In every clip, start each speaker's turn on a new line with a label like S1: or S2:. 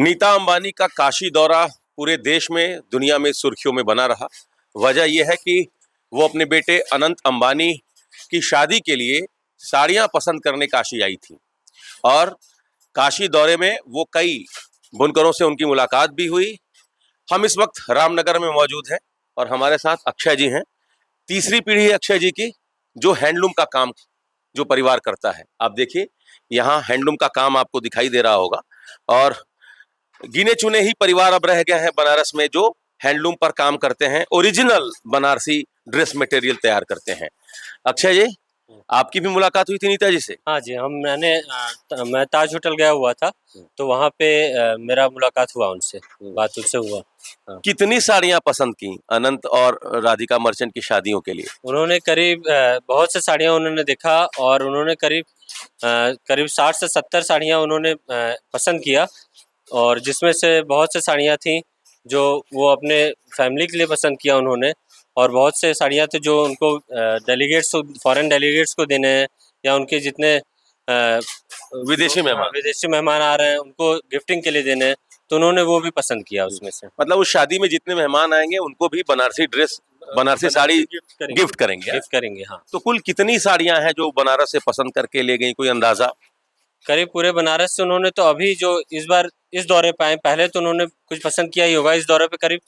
S1: नीता अंबानी का काशी दौरा पूरे देश में, दुनिया में सुर्खियों में बना रहा। वजह यह है कि वो अपने बेटे अनंत अंबानी की शादी के लिए साड़ियां पसंद करने काशी आई थी और काशी दौरे में वो कई बुनकरों से उनकी मुलाकात भी हुई। हम इस वक्त रामनगर में मौजूद हैं और हमारे साथ अक्षय जी हैं। तीसरी पीढ़ी है अक्षय जी की, जो हैंडलूम का काम जो परिवार करता है। आप देखिए, यहाँ हैंडलूम का काम आपको दिखाई दे रहा होगा और गिने चुने ही परिवार अब रह गए हैं बनारस में जो हैंडलूम पर काम करते हैं, ओरिजिनल बनारसी ड्रेस मटेरियल तैयार करते हैं। अक्षय जी, आपकी भी मुलाकात हुई थी नीता जी से?
S2: हाँ जी, मैं ताज होटल गया हुआ था, तो वहाँ पे मेरा मुलाकात हुआ उनसे, बात उनसे हुआ। हाँ।
S1: कितनी साड़ियां पसंद की अनंत और राधिका मर्चेंट की शादियों के लिए?
S2: उन्होंने करीब बहुत से साड़ियाँ उन्होंने देखा और उन्होंने करीब 60 से 70 साड़ियाँ उन्होंने पसंद किया, और जिसमें से बहुत से साड़ियाँ थी जो वो अपने फैमिली के लिए पसंद किया उन्होंने, और बहुत से साड़ियाँ थी जो उनको फॉरेन डेलीगेट्स को देने हैं, या उनके जितने विदेशी मेहमान आ रहे हैं उनको गिफ्टिंग के लिए देने हैं, तो उन्होंने वो भी पसंद किया उसमें से।
S1: मतलब उस शादी में जितने मेहमान आएंगे उनको भी बनारसी ड्रेस, बनारसी साड़ी गिफ्ट करेंगे।
S2: हाँ।
S1: तो कुल कितनी साड़ियां हैं जो बनारस से पसंद करके ले गई, कोई अंदाजा?
S2: करीब पूरे बनारस से उन्होंने, तो अभी जो इस बार इस दौरे पे आए, पहले तो उन्होंने कुछ पसंद किया ही होगा, इस दौरे पे करीब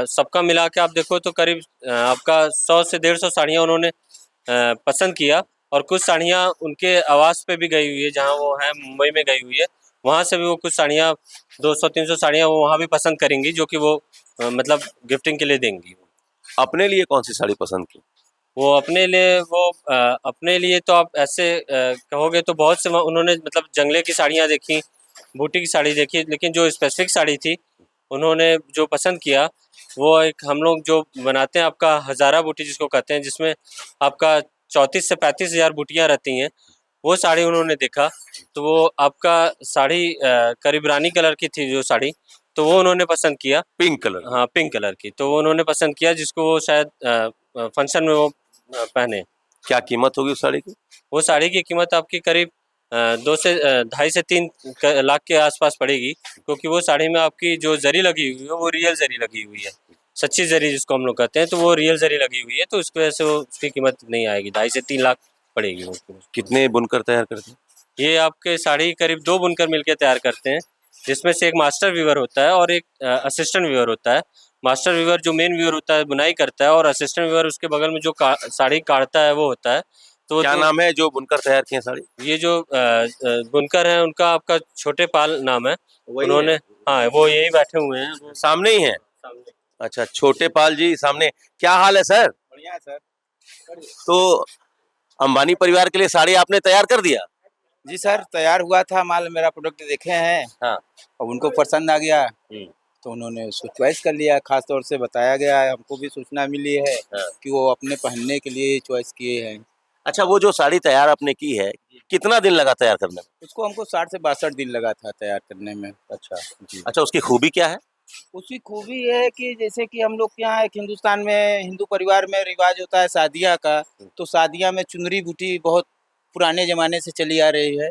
S2: सबका मिला के आप देखो तो करीब आपका 100 से 150 साड़ियाँ उन्होंने पसंद किया, और कुछ साड़ियाँ उनके आवास पे भी गई हुई है, जहाँ वो है मुंबई में गई हुई है, वहाँ से भी वो कुछ साड़ियाँ 200-300 साड़ियाँ वो वहाँ भी पसंद करेंगी, जो कि वो मतलब गिफ्टिंग के लिए देंगी।
S1: अपने लिए कौन सी साड़ी पसंद की?
S2: वो अपने लिए तो आप ऐसे कहोगे तो बहुत से उन्होंने मतलब जंगले की साड़ियाँ देखी, बूटी की साड़ी देखी, लेकिन जो स्पेसिफिक साड़ी थी उन्होंने जो पसंद किया वो एक हम लोग जो बनाते हैं आपका हज़ारा बूटी जिसको कहते हैं, जिसमें आपका 34 से 35 हज़ार बूटियाँ रहती हैं, वो साड़ी उन्होंने देखा। तो वो आपका साड़ी करीब रानी कलर की थी जो साड़ी, तो वो उन्होंने पसंद किया।
S1: Pink colour?
S2: हाँ, पिंक कलर की, तो वो उन्होंने पसंद किया, जिसको वो शायद फंक्शन में वो पहने।
S1: क्या कीमत होगी उस साड़ी की?
S2: वो साड़ी की कीमत आपकी करीब 2 से 2.5 से 3 लाख के आसपास पड़ेगी, क्योंकि वो साड़ी में आपकी जो जरी लगी हुई है वो रियल जरी लगी हुई है, सच्ची जरी जिसको हम लोग कहते हैं, तो वो रियल जरी लगी हुई है, तो इस वजह से वो उसकी कीमत नहीं आएगी, 2.5 से 3 लाख पड़ेगी वो।
S1: कितने बुनकर तैयार करते हैं?
S2: ये आपके साड़ी करीब 2 बुनकर मिलकर तैयार करते हैं, जिसमें से एक मास्टर वीवर होता है और एक असिस्टेंट वीवर होता है। मास्टर वीवर जो मेन वीवर होता है बुनाई करता है, और असिस्टेंट वीवर उसके बगल में जो साड़ी काटता है वो होता है। तो
S1: क्या नाम है जो बुनकर तैयार किए साड़ी?
S2: ये जो बुनकर है उनका आपका छोटे पाल नाम है। उन्होंने, हाँ, वो यही बैठे हुए हैं, वो
S1: सामने ही है।
S2: सामने।
S1: अच्छा, छोटे पाल जी सामने। क्या हाल है सर?
S3: बढ़िया है सर।
S1: तो अंबानी परिवार के लिए साड़ी आपने तैयार कर दिया?
S3: जी सर, तैयार हुआ था माल, मेरा प्रोडक्ट देखे हैं।
S1: हाँ।
S3: और उनको पसंद आ गया, तो उन्होंने उसको चॉइस कर लिया। खास तौर से बताया गया है, हमको भी सूचना मिली है कि वो अपने पहनने के लिए चॉइस किए हैं।
S1: अच्छा, वो जो साड़ी तैयार आपने की है, कितना दिन लगा तैयार करने में?
S3: उसको हमको 60 से 62 दिन लगा था तैयार करने में।
S1: अच्छा
S3: जी।
S1: अच्छा, उसकी खूबी क्या है?
S3: उसकी खूबी है कि जैसे कि हम लोग के यहाँ एक हिंदुस्तान में हिंदू परिवार में रिवाज होता है शादियाँ का, तो शादियाँ में चुनरी बूटी बहुत पुराने ज़माने से चली आ रही है।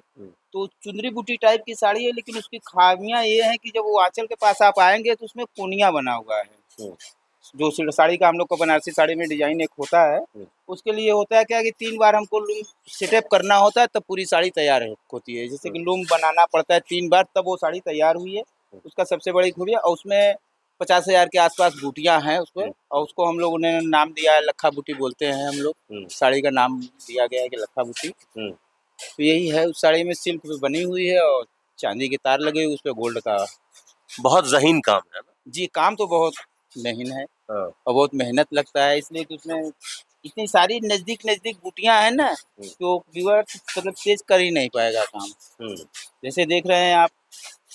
S3: तो चुनरी बूटी टाइप की साड़ी है, लेकिन उसकी खामियां ये है कि जब वो आंचल के पास आप आएंगे तो उसमें कोनिया बना हुआ है। जो साड़ी का हम लोग को बनारसी साड़ी में डिजाइन एक होता है, उसके लिए होता है क्या कि 3 बार हमको लूम सेटअप करना होता है, तब पूरी साड़ी तैयार होती है। जैसे कि लूम बनाना पड़ता है 3 बार, तब वो साड़ी तैयार हुई है। उसका सबसे बड़ी खूबी है, और उसमें 50,000 के आसपास बूटियां हैं उसमें, और उसको हम लोगों ने नाम दिया है लखा बूटी बोलते हैं हम लोग। साड़ी का नाम दिया गया है कि लखा बूटी। तो यही है, उस साड़ी में सिल्क पे बनी हुई है और चांदी की तार लगी हुई, उस पे गोल्ड का।
S1: बहुत ज़हीन काम है ना?
S3: जी, काम तो बहुत महीन है और बहुत मेहनत लगता है, इसलिए कि उसमें इतनी सारी नज़दीक बूटियां हैं ना, तो व्यूअर मतलब तेज कर ही नहीं पाएगा काम। जैसे देख रहे हैं आप,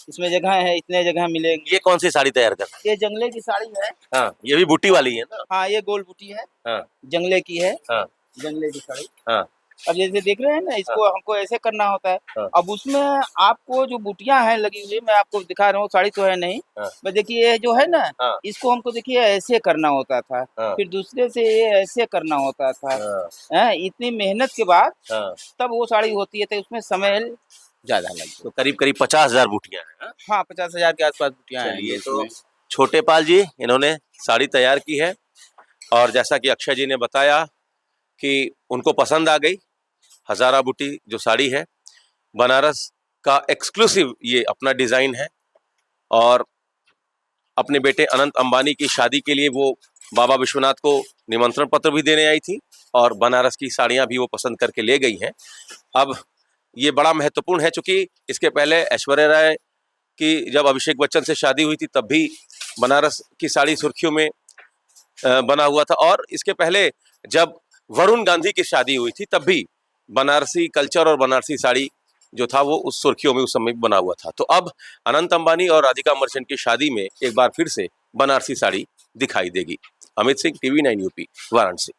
S3: इसमें जगह है, इतने जगह मिलेंगे।
S1: ये कौन सी साड़ी तैयार कर रहे हैं?
S3: ये जंगले की साड़ी है।
S1: हाँ, ये भी बूटी वाली है ना?
S3: हाँ, ये गोल बूटी है।
S1: हाँ।
S3: जंगले की है।
S1: हाँ।
S3: जंगले की साड़ी।
S1: हाँ।
S3: अब जैसे देख रहे हैं ना, इसको हमको ऐसे करना होता है।
S1: हाँ।
S3: अब उसमें आपको जो बूटियां हैं लगी हुई, मैं आपको दिखा रहा हूँ, साड़ी तो है नहीं। मैं देखिए ये जो है ना, इसको हमको देखिए ऐसे करना होता था, फिर दूसरे से ये ऐसे करना होता था। इतनी मेहनत के बाद तब वो साड़ी होती है, तो उसमें समय ज्यादा लगी।
S1: तो करीब करीब 50,000 बूटियां हैं।
S3: हाँ 50,000 के आसपास बुटियां हैं।
S1: चलिए, तो छोटे पाल जी इन्होंने साड़ी तैयार की है और जैसा कि अक्षय जी ने बताया कि उनको पसंद आ गई हजारा बूटी जो साड़ी है, बनारस का एक्सक्लूसिव ये अपना डिजाइन है और अपने बेटे अनंत अंबानी की शादी के लिए वो बाबा विश्वनाथ को निमंत्रण पत्र भी देने आई थी और बनारस की साड़ियां भी वो पसंद करके ले गई हैं। अब ये बड़ा महत्वपूर्ण है क्योंकि इसके पहले ऐश्वर्या राय की जब अभिषेक बच्चन से शादी हुई थी तब भी बनारस की साड़ी सुर्खियों में बना हुआ था और इसके पहले जब वरुण गांधी की शादी हुई थी तब भी बनारसी कल्चर और बनारसी साड़ी जो था वो उस सुर्खियों में उस समय बना हुआ था। तो अब अनंत अंबानी और राधिका मर्चेंट की शादी में एक बार फिर से बनारसी साड़ी दिखाई देगी। Amit Singh, TV9 UP, Varanasi.